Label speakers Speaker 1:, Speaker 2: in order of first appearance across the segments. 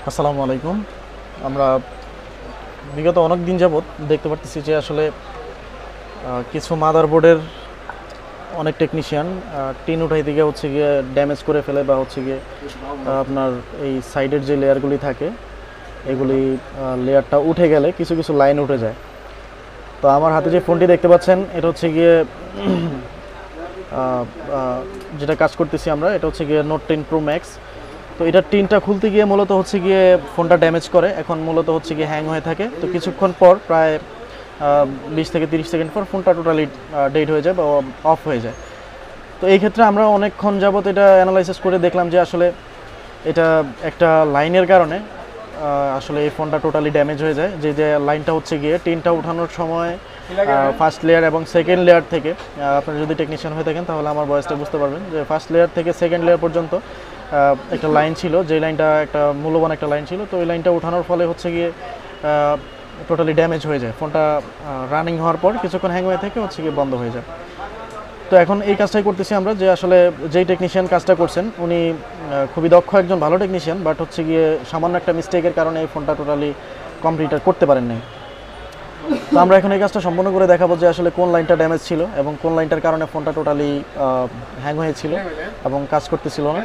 Speaker 1: আসসালামু আলাইকুম। আমরা বিগত অনেক দিন যাবৎ দেখতে পারতেছি যে আসলে কিছু মাদারবোর্ডের অনেক টেকনিশিয়ান টিন উঠাইতে গিয়ে হচ্ছে গিয়ে ড্যামেজ করে ফেলে বা হচ্ছে গিয়ে আপনার এই সাইডের যে লেয়ারগুলি থাকে এগুলি লেয়ারটা উঠে গেলে কিছু কিছু লাইন উঠে যায়। তো আমার হাতে যে ফোনটি দেখতে পাচ্ছেন এটা হচ্ছে গিয়ে যেটা কাজ করতেছি আমরা, এটা হচ্ছে গিয়ে নোট 10 প্রো ম্যাক্স। তো এটার টিনটা খুলতে গিয়ে মূলত হচ্ছে গিয়ে ফোনটা ড্যামেজ করে, এখন মূলত হচ্ছে গিয়ে হ্যাং হয়ে থাকে। তো কিছুক্ষণ পর প্রায় 20 থেকে 30 সেকেন্ড পর ফোনটা টোটালি ডেড হয়ে যায় বা অফ হয়ে যায়। তো এই ক্ষেত্রে আমরা অনেকক্ষণ যাবত এটা অ্যানালাইসিস করে দেখলাম যে আসলে এটা একটা লাইনের কারণে আসলে এই ফোনটা টোটালি ড্যামেজ হয়ে যায়। যে লাইনটা হচ্ছে গিয়ে টিনটা উঠানোর সময় ফার্স্ট লেয়ার এবং সেকেন্ড লেয়ার থেকে, আপনারা যদি টেকনিশিয়ান হয়ে থাকেন তাহলে আমার ভয়েসটা বুঝতে পারবেন যে ফার্স্ট লেয়ার থেকে সেকেন্ড লেয়ার পর্যন্ত একটা লাইন ছিল, যে লাইনটা একটা মূল্যবান একটা লাইন ছিল। তো ওই লাইনটা উঠানোর ফলে হচ্ছে গিয়ে টোটালি ড্যামেজ হয়ে যায়। ফোনটা রানিং হওয়ার পর কিছুক্ষণ হ্যাং হয়ে থেকে হচ্ছে গিয়ে বন্ধ হয়ে যায়। তো এখন এই কাজটাই করতেছি আমরা, যে আসলে যেই টেকনিশিয়ান কাজটা করছেন উনি খুবই দক্ষ একজন ভালো টেকনিশিয়ান, বাট হচ্ছে গিয়ে সামান্য একটা মিস্টেকের কারণে এই ফোনটা টোটালি কমপ্লিট করতে পারেন নাই। তো আমরা এখন এই কাজটা সম্পূর্ণ করে দেখাবো যে আসলে কোন লাইনটা ড্যামেজ ছিল এবং কোন লাইনটার কারণে ফোনটা টোটালি হ্যাং হয়েছিল এবং কাজ করতেছিল না।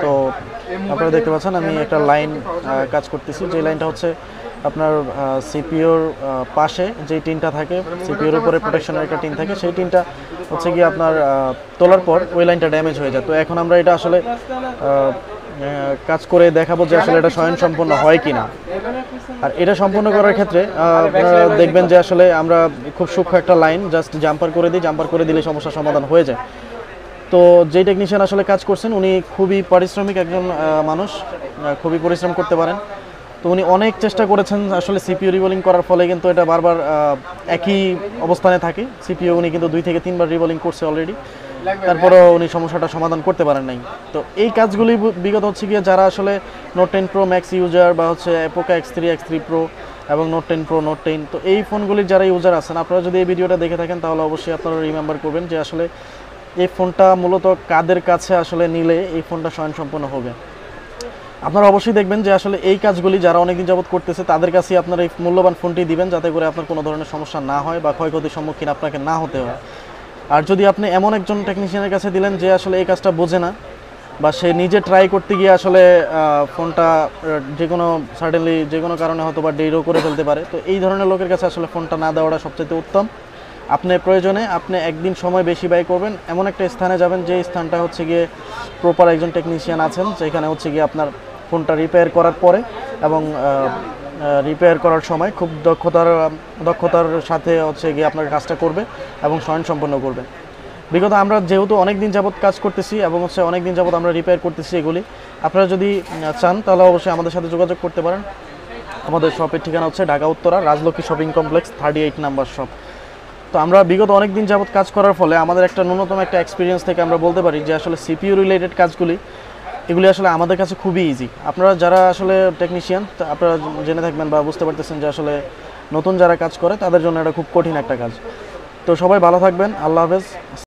Speaker 1: তো আপনারা দেখতে পাচ্ছেন আমি একটা লাইন কাজ করতেছি, যে লাইনটা হচ্ছে আপনার সিপিইউর পাশে যে টিনটা থাকে, সিপিইউর উপরে প্রোটেকশনের একটা টিন থাকে, সেই টিনটা হচ্ছে গিয়ে আপনার তোলার পর ওই লাইনটা ড্যামেজ হয়ে যায়। তো এখন আমরা এটা আসলে কাজ করে দেখাবো যে আসলে এটা স্বয়ংসম্পূর্ণ হয় কিনা। আর এটা সম্পূর্ণ করার ক্ষেত্রে আপনারা দেখবেন যে আসলে আমরা খুব সূক্ষ্ম একটা লাইন জাস্ট জাম্পার করে দিই, জাম্পার করে দিলে সমস্যার সমাধান হয়ে যায়। তো যেই টেকনিশিয়ান আসলে কাজ করছেন উনি খুবই পারিশ্রমিক একজন মানুষ, খুবই পরিশ্রম করতে পারেন। তো উনি অনেক চেষ্টা করেছেন আসলে সিপিইউ রিবোলিং করার ফলে কিন্তু এটা বারবার একই অবস্থানে থাকে। সিপিইউ উনি কিন্তু 2 থেকে 3 বার রিবোলিং করছে অলরেডি, তারপরেও উনি সমস্যাটা সমাধান করতে পারেন নাই। তো এই কাজগুলি বিগত হচ্ছে গিয়ে যারা আসলে নোট 10 প্রো ম্যাক্স ইউজার বা হচ্ছে পোকো X3 প্রো এবং নোট 10 প্রো নোট 10, তো এই ফোনগুলির যারা ইউজার আছেন আপনারা যদি এই ভিডিওটা দেখে থাকেন তাহলে অবশ্যই আপনারা রিমেম্বার করবেন যে আসলে এই ফোনটা মূলত কাদের কাছে আসলে নিলে এই ফোনটা স্বয়ংসম্পূর্ণ হবে। আপনারা অবশ্যই দেখবেন যে আসলে এই কাজগুলি যারা অনেকদিন যাবত করতেছে তাদের কাছেই আপনারা এই মূল্যবান ফোনটি দিবেন, যাতে করে আপনার কোনো ধরনের সমস্যা না হয় বা ক্ষয়ক্ষতির সম্মুখীন আপনাকে না হতে হয়। আর যদি আপনি এমন একজন টেকনিশিয়ানের কাছে দিলেন যে আসলে এই কাজটা বোঝে না বা সে নিজে ট্রাই করতে গিয়ে আসলে ফোনটা যে কোনো সাডেনলি যে কোনো কারণে হয়তো বা ডেরও করে ফেলতে পারে, তো এই ধরনের লোকের কাছে আসলে ফোনটা না দেওয়াটা সবচেয়ে উত্তম। আপনি প্রয়োজনে আপনি একদিন সময় বেশি ব্যয় করবেন, এমন একটা স্থানে যাবেন যে স্থানটা হচ্ছে গিয়ে প্রপার একজন টেকনিশিয়ান আছেন, সেখানে হচ্ছে গিয়ে আপনার ফোনটা রিপেয়ার করার পরে এবং রিপেয়ার করার সময় খুব দক্ষতার সাথে হচ্ছে গিয়ে আপনার কাজটা করবে এবং স্বয়ংসম্পন্ন করবে। বিগত আমরা যেহেতু অনেক দিন যাবত কাজ করতেছি এবং হচ্ছে অনেক দিন যাবত আমরা রিপেয়ার করতেছি এগুলি, আপনারা যদি চান তাহলে অবশ্যই আমাদের সাথে যোগাযোগ করতে পারেন। আমাদের শপের ঠিকানা হচ্ছে Dhaka Uttara Rajlakshmi shopping complex 38 number shop. তো আমরা বিগত অনেক দিন যাবত কাজ করার ফলে আমাদের একটা ন্যূনতম একটা এক্সপিরিয়েন্স থেকে আমরা বলতে পারি যে আসলে সিপিইউ রিলেটেড কাজগুলি এগুলি আসলে আমাদের কাছে খুবই ইজি। আপনারা যারা আসলে টেকনিশিয়ান আপনারা জেনে থাকবেন বা বুঝতে পারতেছেন যে আসলে নতুন যারা কাজ করে তাদের জন্য এটা খুব কঠিন একটা কাজ। তো সবাই ভালো থাকবেন, আল্লাহ হাফেজ।